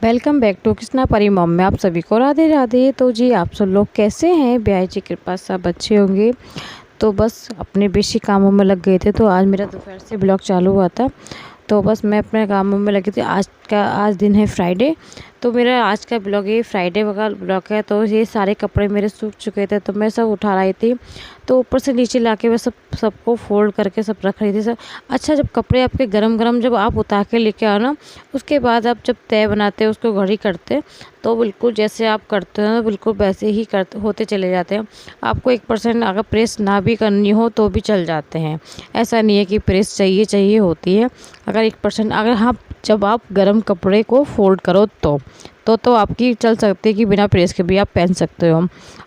Welcome back to Krishna परी mom में आप सभी को राधे राधे। तो जी आप सब लोग कैसे हैं? ब्याह जी कृपा सब अच्छे होंगे। तो बस अपने बेसिक कामों में लग गए थे। तो आज मेरा दोपहर से ब्लॉग चालू हुआ था, तो बस मैं अपने कामों में लगी थी। आज दिन है फ्राइडे, तो मेरा आज का ब्लॉग ये फ्राइडे का ब्लॉग है। तो ये सारे कपड़े मेरे सूख चुके थे, तो मैं सब उठा रही थी। तो ऊपर से नीचे लाके मैं सबको फोल्ड करके सब रख रही थी सब। अच्छा, जब कपड़े आपके गरम गरम जब आप उतार के लेके आओ ना, उसके बाद आप जब तय बनाते हो उसको घड़ी करते, तो बिल्कुल जैसे आप करते हो ना बिल्कुल वैसे ही होते चले जाते हैं। आपको 1% अगर प्रेस ना भी करनी हो तो भी चल जाते हैं। ऐसा नहीं है कि प्रेस चाहिए होती है। अगर 1% अगर हाँ, जब आप गरम कपड़े को फोल्ड करो तो आपकी चल सकती है कि बिना प्रेस के भी आप पहन सकते हो।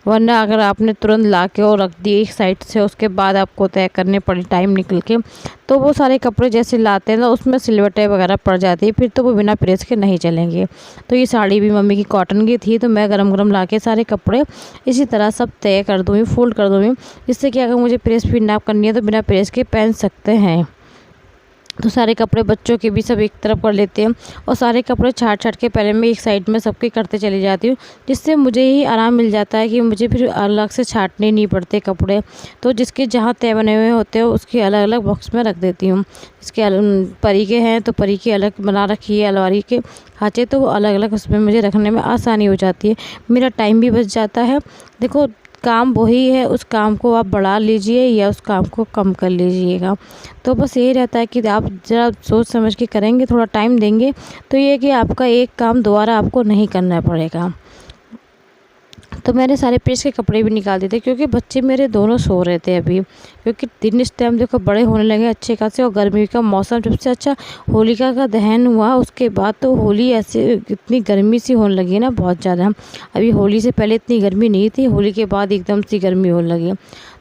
वरना अगर आपने तुरंत ला के और रख दिए एक साइड से, उसके बाद आपको तय करने पड़ी टाइम निकल के, तो वो सारे कपड़े जैसे लाते हैं ना उसमें सिलवटें वगैरह पड़ जाती है, फिर तो वो बिना प्रेस के नहीं चलेंगे। तो ये साड़ी भी मम्मी की कॉटन की थी, तो मैं गरम गरम ला के सारे कपड़े इसी तरह सब तय कर दूँगी, फोल्ड कर दूँगी, जिससे कि अगर मुझे प्रेस भी ना करनी है तो बिना प्रेस के पहन सकते हैं। तो सारे कपड़े बच्चों के भी सब एक तरफ कर लेते हैं, और सारे कपड़े छाट के पहले मैं एक साइड में सबके करते चली जाती हूँ, जिससे मुझे ही आराम मिल जाता है कि मुझे फिर अलग से छाटने नहीं पड़ते कपड़े। तो जिसके जहाँ तय बने हुए होते हैं उसके अलग अलग बॉक्स में रख देती हूँ। इसके परी के हैं तो परी की अलग बना रखी है अलमारी के खाँचे, तो वो अलग अलग उसमें मुझे रखने में आसानी हो जाती है, मेरा टाइम भी बच जाता है। देखो, काम वही है, उस काम को आप बढ़ा लीजिए या उस काम को कम कर लीजिएगा। तो बस यही रहता है कि आप ज़रा सोच समझ के करेंगे, थोड़ा टाइम देंगे, तो ये कि आपका एक काम दोबारा आपको नहीं करना पड़ेगा। तो मैंने सारे प्रेस के कपड़े भी निकाल दिए थे, क्योंकि बच्चे मेरे दोनों सो रहे थे अभी, क्योंकि दिन इस टाइम देखो बड़े होने लगे अच्छे खासे। और गर्मी का मौसम जब से अच्छा होलिका का दहन हुआ उसके बाद तो होली ऐसे इतनी गर्मी सी होने लगी ना, बहुत ज़्यादा। अभी होली से पहले इतनी गर्मी नहीं थी, होली के बाद एकदम सी गर्मी होने लगी।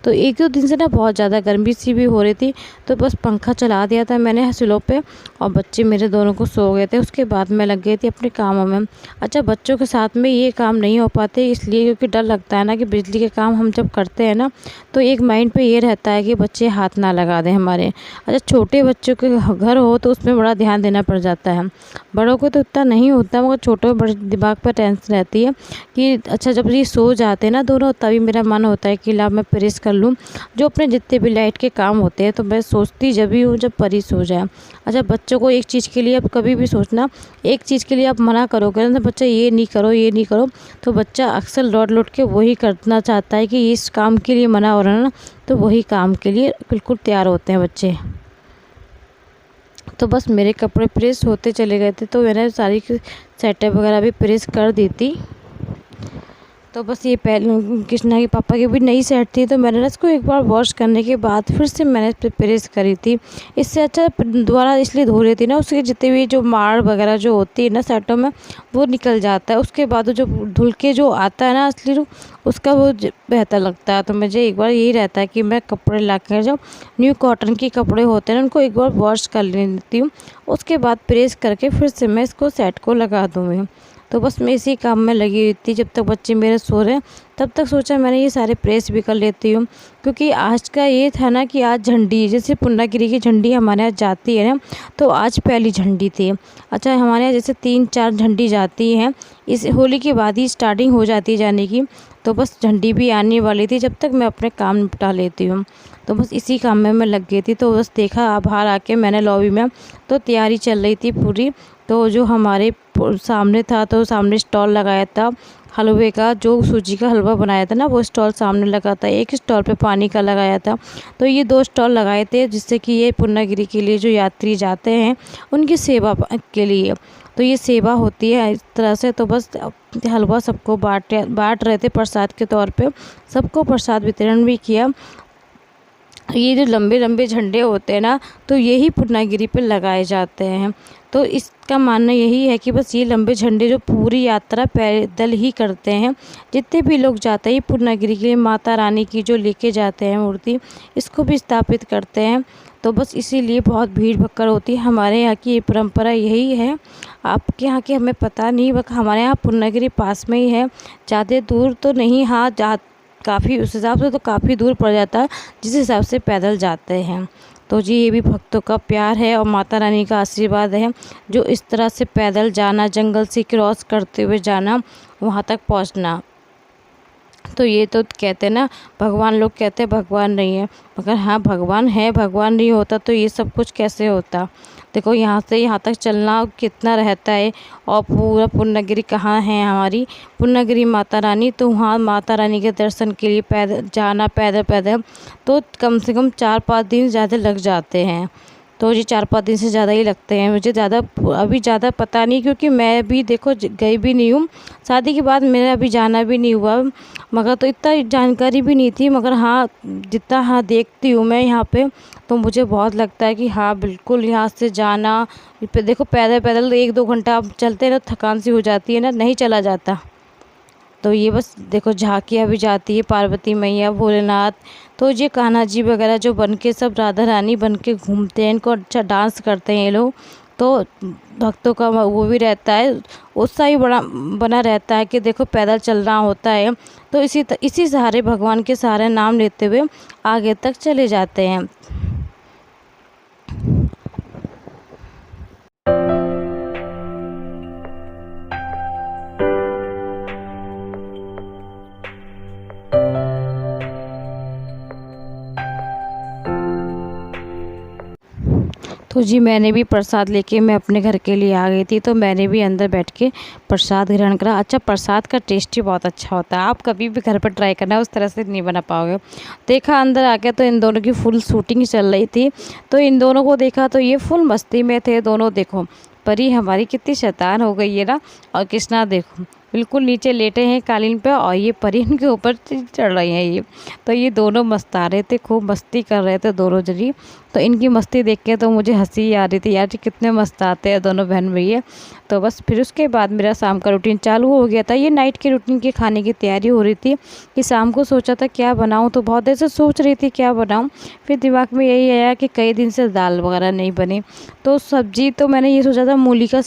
तो एक दो दिन से ना बहुत ज़्यादा गर्मी सी भी हो रही थी, तो बस पंखा चला दिया था मैंने स्लो पे, और बच्चे मेरे दोनों को सो गए थे। उसके बाद मैं लग गई थी अपने कामों में। अच्छा, बच्चों के साथ में ये काम नहीं हो पाते इसलिए क्योंकि डर लगता है ना कि बिजली के काम हम जब करते हैं ना, तो एक माइंड पे ये रहता है कि बच्चे हाथ ना लगा दें हमारे। अच्छा, छोटे बच्चों के घर हो तो उसमें बड़ा ध्यान देना पड़ जाता है, बड़ों को तो इतना नहीं होता, मगर छोटों बड़े दिमाग पर टेंशन रहती है कि अच्छा जब ये सो जाते हैं ना दोनों, तभी मेरा मन होता है कि ला मैं प्रेस कर लूँ जो अपने जितने भी लाइट के काम होते हैं। तो मैं सोचती जब भी हूँ जब परी सो जाए। अच्छा, बच्चों को एक चीज़ के लिए आप कभी भी सोचना, एक चीज़ के लिए आप मना करोगे ना, बच्चा ये नहीं करो, तो बच्चा अक्सर लौट के वही करना चाहता है कि इस काम के लिए मना हो रहा है ना, तो वही काम के लिए बिल्कुल तैयार होते हैं बच्चे। तो बस मेरे कपड़े प्रेस होते चले गए थे, तो मैंने सारी सेटअप वगैरह भी प्रेस कर दी थी। तो बस ये पहले कृष्णा के पापा की भी नई सेट थी, तो मैंने ना इसको एक बार वॉश करने के बाद फिर से मैंने इस पर प्रेस करी थी। इससे अच्छा दोबारा इसलिए धो रही थी ना, उसके जितने भी जो माड़ वगैरह जो होती है ना सेटों में, वो निकल जाता है। उसके बाद जो धुल के जो आता है ना असली रूप, उसका वो बेहतर लगता है। तो मुझे एक बार यही रहता है कि मैं कपड़े ला कर जो न्यू कॉटन के कपड़े होते हैं ना उनको एक बार वॉश कर लेती हूँ, उसके बाद प्रेस करके फिर से मैं इसको सेट को लगा दूँगी। तो बस मैं इसी काम में लगी हुई थी जब तक बच्चे मेरे सो रहे हैं, तब तक सोचा मैंने ये सारे प्रेस भी कर लेती हूँ। क्योंकि आज का ये था ना कि आज झंडी, जैसे पूर्णागिरी की झंडी हमारे यहाँ जाती है ना, तो आज पहली झंडी थी। अच्छा, हमारे यहाँ जैसे 3-4 झंडी जाती हैं, इस होली के बाद ही स्टार्टिंग हो जाती है जाने की। तो बस झंडी भी आने वाली थी, जब तक मैं अपने काम निपटा लेती हूँ। तो बस इसी काम में मैं लग गई थी। तो बस देखा बाहर आके मैंने लॉबी में, तो तैयारी चल रही थी पूरी। तो जो हमारे सामने था, तो सामने स्टॉल लगाया था हलवे का, जो सूजी का हलवा बनाया था ना, वो स्टॉल सामने लगा था। एक स्टॉल पे पानी का लगाया था। तो ये 2 स्टॉल लगाए थे, जिससे कि ये पूर्णागिरी के लिए जो यात्री जाते हैं उनकी सेवा के लिए, तो ये सेवा होती है इस तरह से। तो बस हलवा सबको बांट रहे थे प्रसाद के तौर पे, सबको प्रसाद वितरण भी किया। ये जो लंबे लंबे झंडे होते हैं ना, तो यही पूर्णागिरी पे लगाए जाते हैं। तो इसका मानना यही है कि बस ये लंबे झंडे जो पूरी यात्रा पैदल ही करते हैं, जितने भी लोग जाते हैं, ये पूर्णागिरी के लिए माता रानी की जो लेके जाते हैं मूर्ति, इसको भी स्थापित करते हैं। तो बस इसीलिए बहुत भीड़ भक्कड़ होती है। हमारे यहाँ की ये परंपरा यही है, आपके यहाँ की हमें पता नहीं, बट हमारे यहाँ पूर्णागिरी पास में ही है, ज़्यादा दूर तो नहीं। हाँ, काफ़ी उस हिसाब से तो काफ़ी दूर पड़ जाता है जिस हिसाब से पैदल जाते हैं। तो जी ये भी भक्तों का प्यार है और माता रानी का आशीर्वाद है, जो इस तरह से पैदल जाना, जंगल से क्रॉस करते हुए जाना, वहाँ तक पहुँचना। तो ये तो कहते हैं ना, भगवान, लोग कहते हैं भगवान नहीं है, मगर हाँ भगवान है। भगवान नहीं होता तो ये सब कुछ कैसे होता। देखो यहाँ से यहाँ तक चलना कितना रहता है। और पूरा पूर्णगिरी कहाँ है, हमारी पूर्णगिरी माता रानी, तो वहाँ माता रानी के दर्शन के लिए पैदल जाना, पैदल पैदल तो कम से कम 4-5 दिन ज़्यादा लग जाते हैं। तो जी 4-5 दिन से ज़्यादा ही लगते हैं। मुझे अभी ज़्यादा पता नहीं, क्योंकि मैं भी देखो गई भी नहीं हूँ। शादी के बाद मेरा अभी जाना भी नहीं हुआ, मगर तो इतना जानकारी भी नहीं थी। मगर हाँ, जितना हाँ देखती हूँ मैं यहाँ पे, तो मुझे बहुत लगता है कि हाँ बिल्कुल यहाँ से जाना। देखो पैदल पैदल 1-2 घंटा आप चलते ना, थकान सी हो जाती है ना, नहीं चला जाता। तो ये बस देखो झांकियाँ भी जाती है, पार्वती मैया, भोलेनाथ। तो ये कान्हा जी वगैरह जो बन के, सब राधा रानी बन के घूमते हैं, इनको अच्छा डांस करते हैं ये लोग। तो भक्तों का वो भी रहता है, उत्साह ही बड़ा बना रहता है कि देखो पैदल चलना होता है। तो इसी सहारे, भगवान के सहारे नाम लेते हुए आगे तक चले जाते हैं। तो जी मैंने भी प्रसाद लेके मैं अपने घर के लिए आ गई थी। तो मैंने भी अंदर बैठ के प्रसाद ग्रहण करा। अच्छा, प्रसाद का टेस्ट ही बहुत अच्छा होता है। आप कभी भी घर पर ट्राई करना, उस तरह से नहीं बना पाओगे। देखा अंदर आके तो इन दोनों की फुल शूटिंग चल रही थी। तो इन दोनों को देखा तो ये फुल मस्ती में थे दोनों। देखो परी हमारी कितनी शैतान हो गई है ना। और कृष्णा देखो बिल्कुल नीचे लेटे हैं कालीन पे, और ये परी इनके ऊपर चढ़ रही हैं ये। तो ये दोनों मस्ता रहे थे, खूब मस्ती कर रहे थे दोनों जनी। तो इनकी मस्ती देख के तो मुझे हंसी आ रही थी यार, कितने मस्त आते हैं दोनों बहन भैया। तो बस फिर उसके बाद मेरा शाम का रूटीन चालू हो गया था। ये नाइट के रूटीन के खाने की तैयारी हो रही थी कि शाम को सोचा था क्या बनाऊँ। तो बहुत देर से सोच रही थी क्या बनाऊँ। फिर दिमाग में यही आया कि कई दिन से दाल वगैरह नहीं बनी। तो सब्जी तो मैंने ये सोचा था मूली का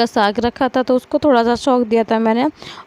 साग रखा था, तो उसको थोड़ा सा शौक दिया था मैंने।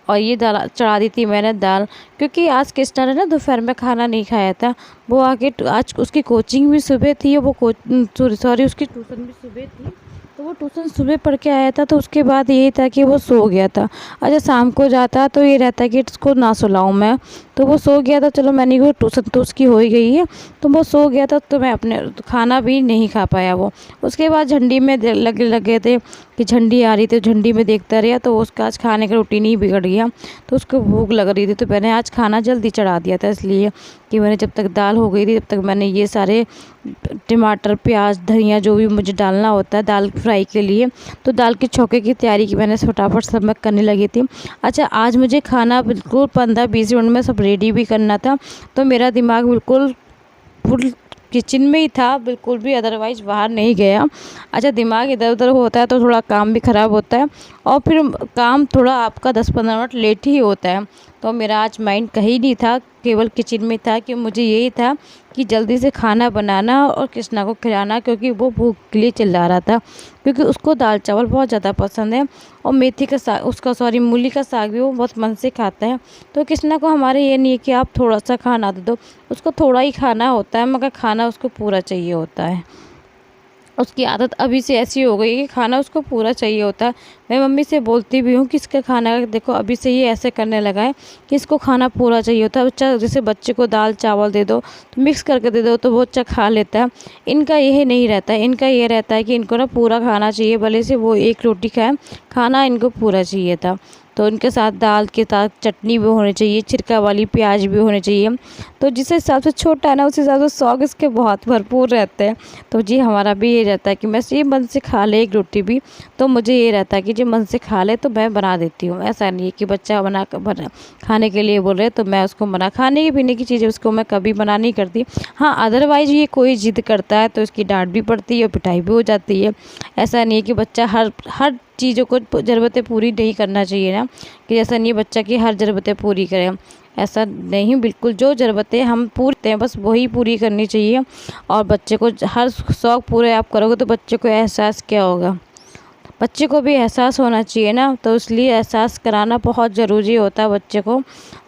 और ये दाल चढ़ा दी थी मैंने दाल, क्योंकि आज कृष्णा ने ना दोपहर में खाना नहीं खाया था। वो आके आज उसकी कोचिंग भी सुबह थी, सॉरी उसकी ट्यूशन भी सुबह थी। तो वो ट्यूशन सुबह पढ़ के आया था। तो उसके बाद यही था कि वो सो गया था। अच्छा, शाम को जाता तो ये रहता कि इसको ना सुलाऊं मैं। तो वो सो गया था। चलो मैंने वो ट्यूशन तो उसकी हो ही गई है, तो वो सो गया था। तो मैं अपने खाना भी नहीं खा पाया वो। उसके बाद झंडी में लगे थे कि झंडी आ रही थी, झंडी में देखता रहा। तो उसका आज खाने का रूटीन ही बिगड़ गया। तो उसको भूख लग रही थी, तो मैंने आज खाना जल्दी चढ़ा दिया था, इसलिए कि मैंने जब तक दाल हो गई थी तब तक मैंने ये सारे टमाटर, प्याज, धनिया जो भी मुझे डालना होता है दाल फ्राई के लिए, तो दाल के छौके की तैयारी की मैंने फटाफट सब मैं करने लगी थी। अच्छा, आज मुझे खाना बिल्कुल 15-20 मिनट में सब रेडी भी करना था। तो मेरा दिमाग बिल्कुल फुल किचन में ही था, बिल्कुल भी अदरवाइज बाहर नहीं गया। अच्छा, दिमाग इधर उधर होता है तो थोड़ा काम भी ख़राब होता है, और फिर काम थोड़ा आपका 10-15 मिनट लेट ही होता है। तो मेरा आज माइंड कहीं नहीं था, केवल किचन में था कि मुझे यही था कि जल्दी से खाना बनाना और कृष्णा को खिलाना, क्योंकि वो भूख के लिए चिल्ला रहा था, क्योंकि उसको दाल चावल बहुत ज़्यादा पसंद है। और मेथी का साग, मूली का साग भी वो बहुत मन से खाता है। तो कृष्णा को हमारे ये नहीं है कि आप थोड़ा सा खाना दे दो, उसको थोड़ा ही खाना होता है, मगर खाना उसको पूरा चाहिए होता है। उसकी आदत अभी से ऐसी हो गई है कि खाना उसको पूरा चाहिए होता है। मैं मम्मी से बोलती भी हूँ कि इसका खाना देखो अभी से ये ऐसे करने लगा है कि इसको खाना पूरा चाहिए होता है। बच्चा, जैसे बच्चे को दाल चावल दे दो तो मिक्स करके दे दो तो वो बच्चा खा लेता है। इनका यही नहीं रहता है, इनका ये रहता है कि इनको ना पूरा खाना चाहिए, भले से वो एक रोटी खाए, खाना इनको पूरा चाहिए था। तो इनके साथ दाल के साथ चटनी भी होनी चाहिए, छिरका वाली प्याज भी होनी चाहिए। तो जिस हिसाब से छोटा है ना, उस हिसाब से शौक इसके बहुत भरपूर रहते हैं। तो जी हमारा भी ये रहता है कि मैं ये मन से खा ले एक रोटी भी, तो मुझे ये रहता है कि जो मन से खा ले तो मैं बना देती हूँ। ऐसा नहीं है कि बच्चा बना खाने के लिए बोल रहे तो मैं उसको खाने की पीने की चीज़ें उसको मैं कभी मना नहीं करती। हाँ, अदरवाइज़ ये कोई ज़िद करता है तो इसकी डांट भी पड़ती है और पिटाई भी हो जाती है। ऐसा नहीं है कि बच्चा हर चीज़ों को ज़रूरतें पूरी नहीं करना चाहिए ना, कि जैसा नहीं बच्चा की हर ज़रूरतें पूरी करें, ऐसा नहीं। बिल्कुल जो ज़रूरतें हम पूरी हैं बस वही पूरी करनी चाहिए। और बच्चे को हर शौक़ पूरे आप करोगे तो बच्चे को एहसास क्या होगा। बच्चे को भी एहसास होना चाहिए ना, तो इसलिए एहसास कराना बहुत ज़रूरी होता है। बच्चे को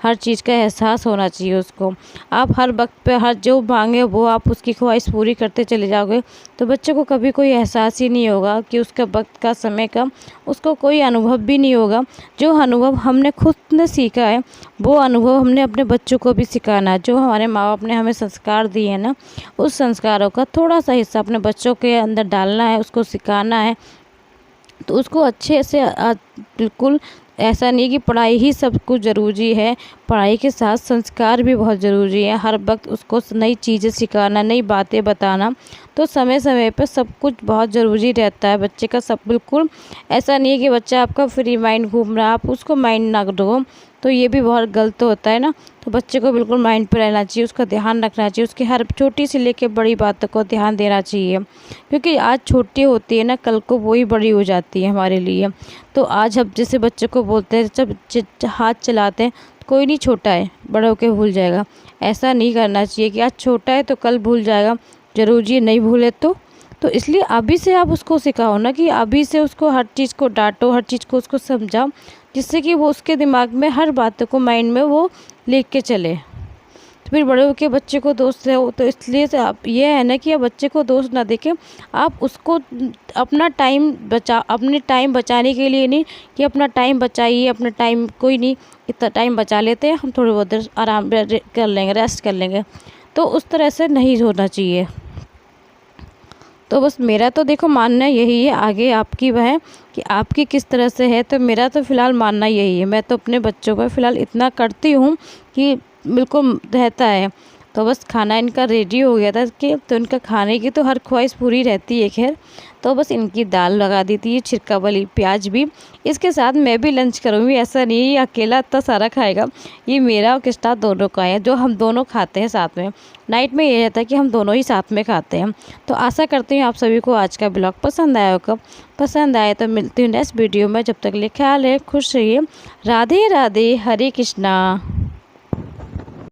हर चीज़ का एहसास होना चाहिए उसको। आप हर वक्त पे हर जो मांगे वो आप उसकी ख्वाहिश पूरी करते चले जाओगे तो बच्चे को कभी कोई एहसास ही नहीं होगा कि उसका वक्त का, समय का उसको कोई अनुभव भी नहीं होगा। जो अनुभव हमने खुद ने सीखा है वो अनुभव हमने अपने बच्चों को भी सिखाना है। जो हमारे माँ बाप ने हमें संस्कार दिए हैं ना, उस संस्कारों का थोड़ा सा हिस्सा अपने बच्चों के अंदर डालना है, उसको सिखाना है। तो उसको अच्छे से बिल्कुल ऐसा नहीं कि पढ़ाई ही सब कुछ ज़रूरी है, पढ़ाई के साथ संस्कार भी बहुत ज़रूरी है। हर वक्त उसको नई चीज़ें सिखाना, नई बातें बताना, तो समय समय पर सब कुछ बहुत ज़रूरी रहता है बच्चे का। सब बिल्कुल ऐसा नहीं है कि बच्चा आपका फ्री माइंड घूम रहा है, आप उसको माइंड ना दो, तो ये भी बहुत गलत होता है ना। तो बच्चे को बिल्कुल माइंड पर रहना चाहिए, उसका ध्यान रखना चाहिए, उसकी हर छोटी से लेकर बड़ी बातों को ध्यान देना चाहिए, क्योंकि आज छोटी होती है ना, कल को वही बड़ी हो जाती है हमारे लिए। तो आज हम जैसे बच्चे को बोलते हैं जब हाथ चलाते हैं, कोई नहीं छोटा है बड़ा होकर भूल जाएगा, ऐसा नहीं करना चाहिए कि आज छोटा है तो कल भूल जाएगा, ज़रूरी है नहीं भूले तो इसलिए अभी से आप उसको सिखाओ ना, कि अभी से उसको हर चीज़ को डांटो, हर चीज़ को उसको समझाओ, जिससे कि वो उसके दिमाग में हर बातों को माइंड में वो लेके के चले। तो फिर बड़े होकर बच्चे को दोस्त है, तो इसलिए से आप ये है ना कि आप बच्चे को दोस्त ना देखें, आप उसको अपने टाइम बचाने के लिए नहीं कि अपना टाइम बचाइए, अपना टाइम कोई नहीं, इतना टाइम बचा लेते हैं हम, थोड़ी बहुत देर आराम कर लेंगे, रेस्ट कर लेंगे, तो उस तरह से नहीं होना चाहिए। तो बस मेरा तो देखो मानना यही है, आगे आपकी वह है कि आपकी किस तरह से है। तो मेरा तो फ़िलहाल मानना यही है, मैं तो अपने बच्चों को फ़िलहाल इतना करती हूँ कि बिल्कुल रहता है। तो बस खाना इनका रेडी हो गया था कि तो इनका खाने की तो हर ख्वाहिश पूरी रहती है खैर। तो बस इनकी दाल लगा दी थी, छिलका वाली प्याज भी, इसके साथ मैं भी लंच करूँगी। ऐसा नहीं है अकेला इतना सारा खाएगा, ये मेरा और किस्ता दोनों का है, जो हम दोनों खाते हैं साथ में। नाइट में ये रहता है कि हम दोनों ही साथ में खाते हैं। तो आशा करती हूँ आप सभी को आज का ब्लॉग पसंद आया होगा। पसंद आए तो मिलती हूँ नेक्स्ट वीडियो में, जब तक लिए ख्याल है, खुश रहिए, राधे राधे, हरे कृष्णा।